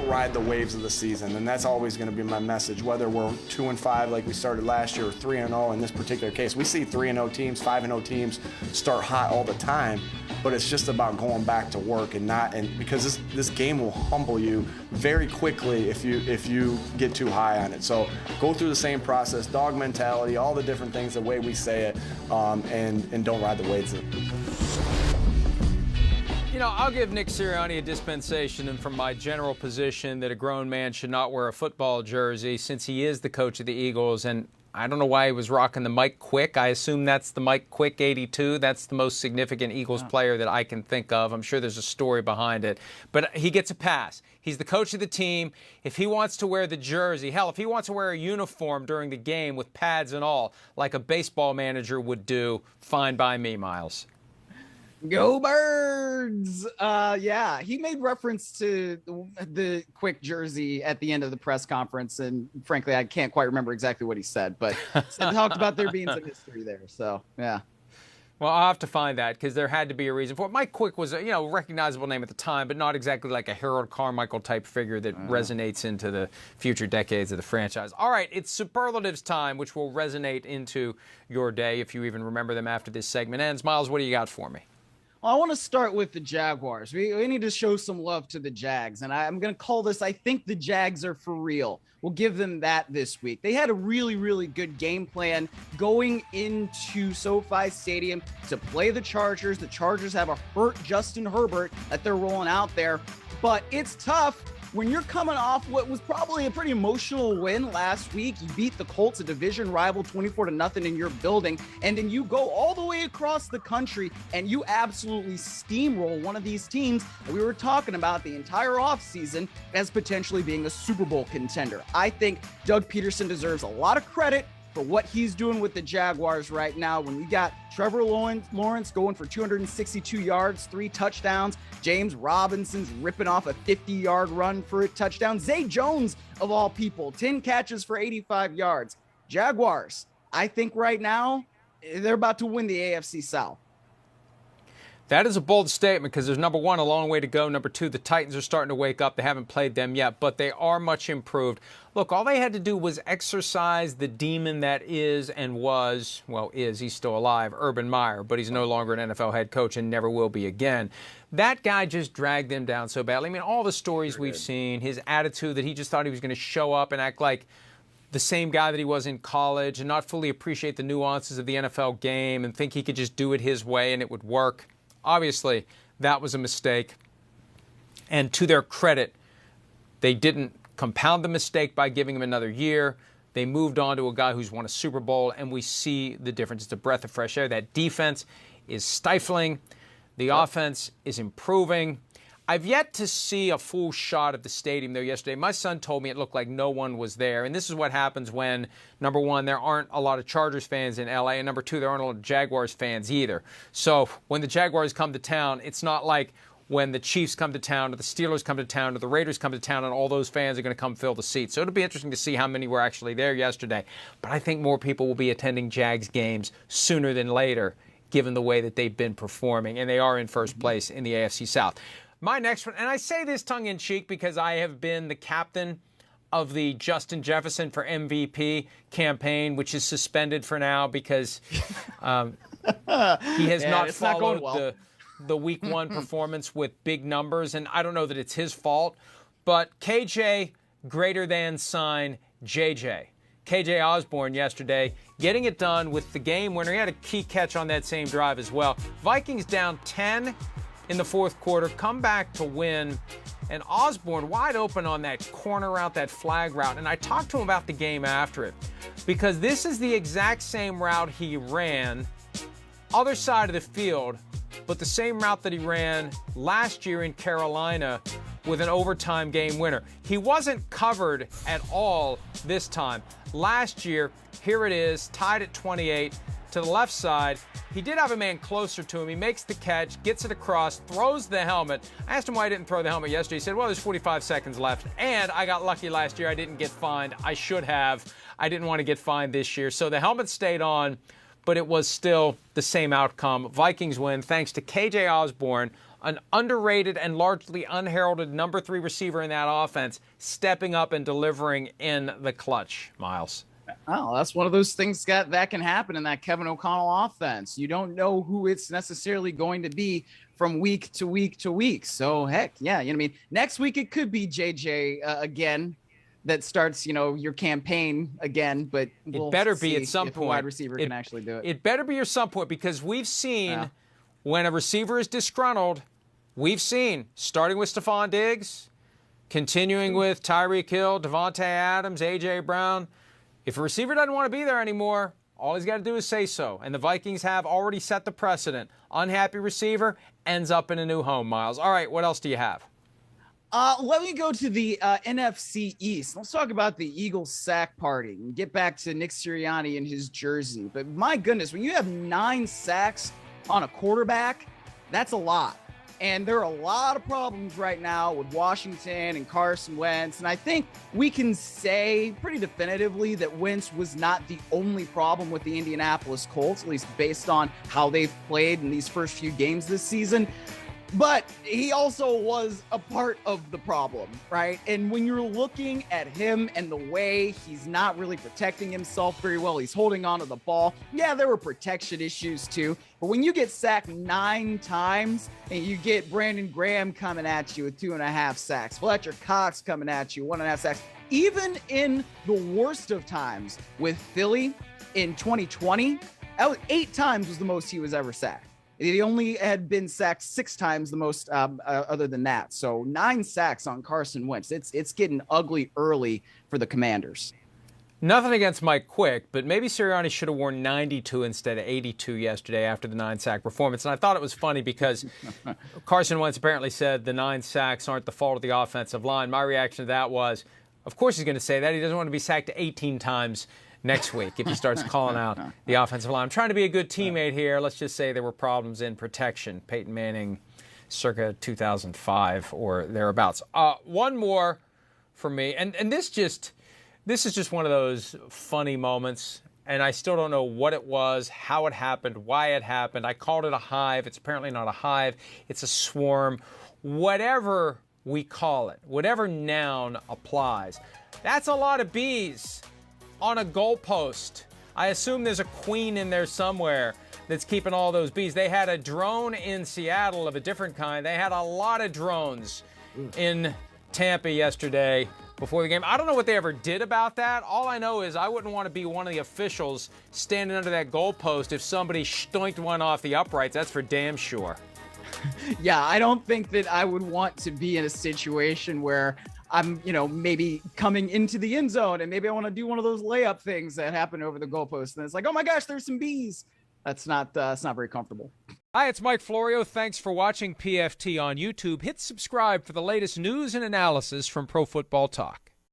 ride the waves of the season, and that's always going to be my message. Whether we're 2-5 like we started last year, or 3-0 in this particular case, we see 3-0 teams, 5-0 teams start hot all the time. But it's just about going back to work and because this game will humble you very quickly if you get too high on it. So go through the same process, dog mentality, all the different things, the way we say it, and don't ride the waves. You know, I'll give Nick Sirianni a dispensation from my general position that a grown man should not wear a football jersey since he is the coach of the Eagles. And I don't know why he was rocking the Mike Quick. I assume that's the Mike Quick 82. That's the most significant Eagles player that I can think of. I'm sure there's a story behind it. But he gets a pass. He's the coach of the team. If he wants to wear the jersey, hell, if he wants to wear a uniform during the game with pads and all, like a baseball manager would do, fine by me, Myles. Go Birds! Yeah, he made reference to the Quick jersey at the end of the press conference, and frankly, I can't quite remember exactly what he said, but talked about there being some history there. So, yeah. Well, I'll have to find that because there had to be a reason for it. Mike Quick was a recognizable name at the time, but not exactly like a Harold Carmichael type figure that resonates into the future decades of the franchise. All right, it's Superlatives time, which will resonate into your day if you even remember them after this segment ends. Myles, what do you got for me? Well, I want to start with the Jaguars. We need to show some love to the Jags, and I'm going to call this, I think the Jags are for real. We'll give them that this week. They had a really, really good game plan going into SoFi Stadium to play the Chargers. The Chargers have a hurt Justin Herbert that they're rolling out there, but it's tough when you're coming off what was probably a pretty emotional win last week. You beat the Colts, a division rival, 24-0 in your building, and then you go all the way across the country and you absolutely steamroll one of these teams that we were talking about the entire offseason as potentially being a Super Bowl contender. I think Doug Peterson deserves a lot of credit for what he's doing with the Jaguars right now. When you got Trevor Lawrence going for 262 yards, 3 touchdowns, James Robinson's ripping off a 50-yard run for a touchdown, Zay Jones, of all people, 10 catches for 85 yards. Jaguars, I think right now, they're about to win the AFC South. That is a bold statement because there's, number one, a long way to go. Number two, the Titans are starting to wake up. They haven't played them yet, but they are much improved. Look, all they had to do was exercise the demon that is and was, well, he's still alive, Urban Meyer, but he's no longer an NFL head coach and never will be again. That guy just dragged them down so badly. I mean, all the stories we've seen, his attitude that he just thought he was going to show up and act like the same guy that he was in college and not fully appreciate the nuances of the NFL game and think he could just do it his way and it would work. Obviously, that was a mistake. And to their credit, they didn't compound the mistake by giving him another year. They moved on to a guy who's won a Super Bowl, and we see the difference. It's a breath of fresh air. That defense is stifling. The offense is improving. I've yet to see a full shot of the stadium, though, yesterday. My son told me it looked like no one was there. And this is what happens when, number one, there aren't a lot of Chargers fans in L.A., and number two, there aren't a lot of Jaguars fans either. So when the Jaguars come to town, it's not like when the Chiefs come to town or the Steelers come to town or the Raiders come to town and all those fans are going to come fill the seats. So it'll be interesting to see how many were actually there yesterday. But I think more people will be attending Jags games sooner than later, given the way that they've been performing. And they are in first place in the AFC South. My next one, and I say this tongue-in-cheek because I have been the captain of the Justin Jefferson for MVP campaign, which is suspended for now because he has not followed the Week 1 performance with big numbers, and I don't know that it's his fault, but KJ greater than sign JJ. KJ Osborne yesterday getting it done with the game winner. He had a key catch on that same drive as well. Vikings down 10 in the fourth quarter, come back to win, and Osborne wide open on that corner route, that flag route. And I talked to him about the game after it because this is the exact same route he ran, other side of the field, but the same route that he ran last year in Carolina with an overtime game winner. He wasn't covered at all this time. Last year, here it is, tied at 28. To the left side, he did have a man closer to him. He makes the catch, gets it across, throws the helmet. I asked him why he didn't throw the helmet yesterday. He said, well, there's 45 seconds left, and I got lucky last year. I didn't get fined. I should have. I didn't want to get fined this year. So the helmet stayed on, but it was still the same outcome. Vikings win thanks to KJ Osborne an underrated and largely unheralded number 3 receiver in that offense stepping up and delivering in the clutch, Myles. Oh, that's one of those things that can happen in that Kevin O'Connell offense. You don't know who it's necessarily going to be from week to week to week. So, heck, yeah, you know what I mean? Next week it could be JJ again that starts, your campaign again, but it better be at some point. A wide receiver can actually do it. It better be at some point, because we've seen when a receiver is disgruntled, we've seen, starting with Stephon Diggs, continuing with Tyreek Hill, Devontae Adams, A.J. Brown. If a receiver doesn't want to be there anymore, all he's got to do is say so. And the Vikings have already set the precedent. Unhappy receiver ends up in a new home, Myles. All right, what else do you have? Let me go to the NFC East. Let's talk about the Eagles sack party and get back to Nick Sirianni and his jersey. But my goodness, when you have 9 sacks on a quarterback, that's a lot. And there are a lot of problems right now with Washington and Carson Wentz. And I think we can say pretty definitively that Wentz was not the only problem with the Indianapolis Colts, at least based on how they've played in these first few games this season. But he also was a part of the problem, right? And when you're looking at him and the way he's not really protecting himself very well, he's holding on to the ball. Yeah, there were protection issues too. But when you get sacked 9 times and you get Brandon Graham coming at you with 2.5 sacks, Fletcher Cox coming at you 1.5 sacks, even in the worst of times with Philly in 2020, 8 times was the most he was ever sacked. He only had been sacked 6 times the most other than that. So 9 sacks on Carson Wentz. It's getting ugly early for the Commanders. Nothing against Mike Quick, but maybe Sirianni should have worn 92 instead of 82 yesterday after the 9-sack performance. And I thought it was funny because Carson Wentz apparently said the 9 sacks aren't the fault of the offensive line. My reaction to that was, of course he's going to say that. He doesn't want to be sacked 18 times next week if he starts calling out the offensive line. I'm trying to be a good teammate here. Let's just say there were problems in protection. Peyton Manning circa 2005 or thereabouts. One more for me, and this is just one of those funny moments, and I still don't know what it was, how it happened, why it happened. I called it a hive. It's apparently not a hive. It's a swarm. Whatever we call it, whatever noun applies, that's a lot of bees on a goalpost. I assume there's a queen in there somewhere that's keeping all those bees. They had a drone in Seattle of a different kind. They had a lot of drones in Tampa yesterday before the game. I don't know what they ever did about that. All I know is I wouldn't want to be one of the officials standing under that goalpost if somebody stoinked one off the uprights. That's for damn sure. Yeah, I don't think that I would want to be in a situation where I'm, maybe coming into the end zone and maybe I want to do one of those layup things that happen over the goalpost. And it's like, oh my gosh, there's some bees. It's not very comfortable. Hi, it's Mike Florio. Thanks for watching PFT on YouTube. Hit subscribe for the latest news and analysis from Pro Football Talk.